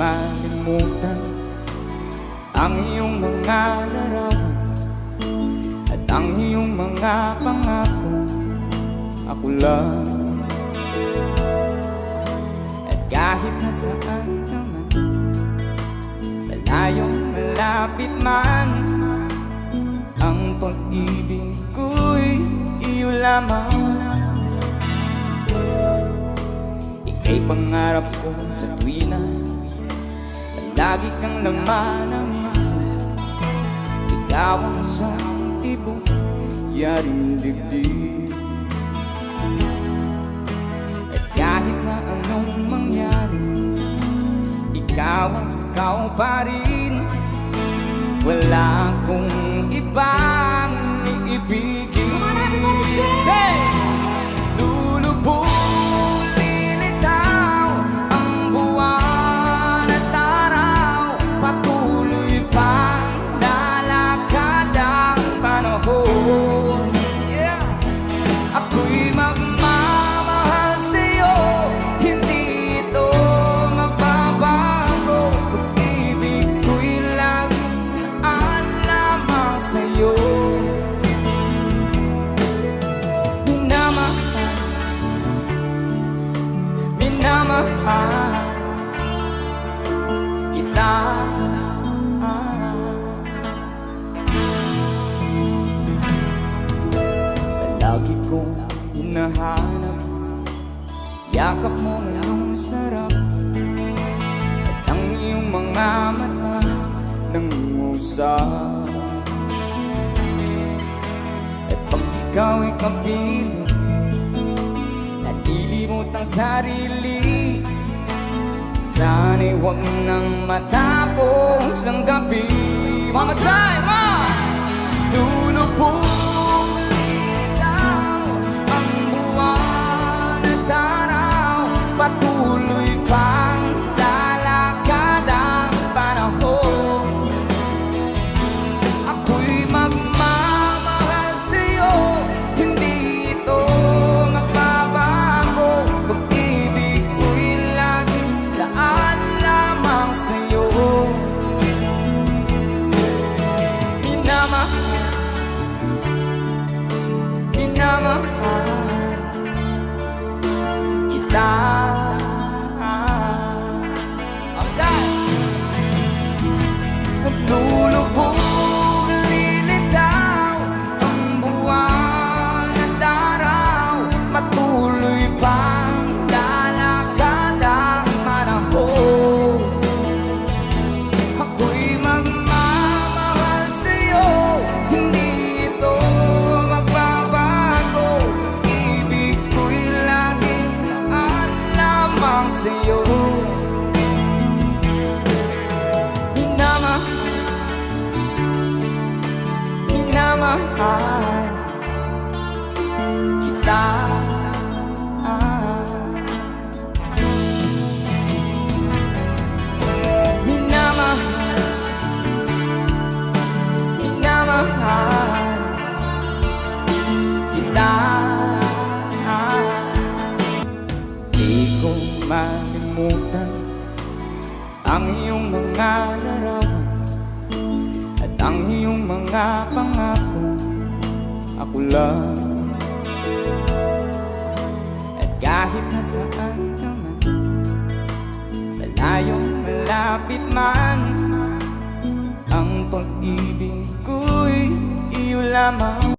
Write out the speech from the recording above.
malimutan ang iyong mga larawan at ang iyong mga pangako. Ako lang, at kahit nasaan naman, malayong malapit man, ang pag-ibig ko'y iyo lamang. Ika'y pangarap ko sa tuwina, lagi kang laman ng isip. Ikaw ang isang tibok, yaring dibdib. At kahit na anong mangyari, ikaw ang ikaw pa rin. Wala akong ibang iibigin. Say! Lulubog, lilitaw ang buwan at araw, patuloy pang lalakad ang panahon. Yeah. Ako'y magmamahal sa'yo, hindi ito magbabago. Pag-ibig ko'y laging lamang sa'yo. Minamahal kita. Palagi kong hinahanap yakap mo ng sarap at ang iyong mga mata nangungusap. At pag ikaw ay kapiling, nalilimot ang sarili, sana'y huwag nang matapos ang gabi. Mama say, ma! Lulubog, lilitaw ang buwan at araw, patuloy pang lalakad ang panahon. Ako'y magmamahal sa'yo, hindi ito magbabago. Pag-ibig ko'y laging daan lamang sa'yo. Minamahal kita. All time. Naglulubog, lilitaw ang buwan at araw, patuloy pang lalakad ang panahon. Ako'y magmamahal sa'yo, hindi ito magbabago. Ibig ko'y laging daan lamang sa'yo. Minamahal kita. Minamahal kita. Di ko malimutan ang iyong mga larawan at ang iyong mga pangako. Ako lang, at kahit nasaan naman, malayong malapit man, ang pag-ibig ko'y iyo lamang.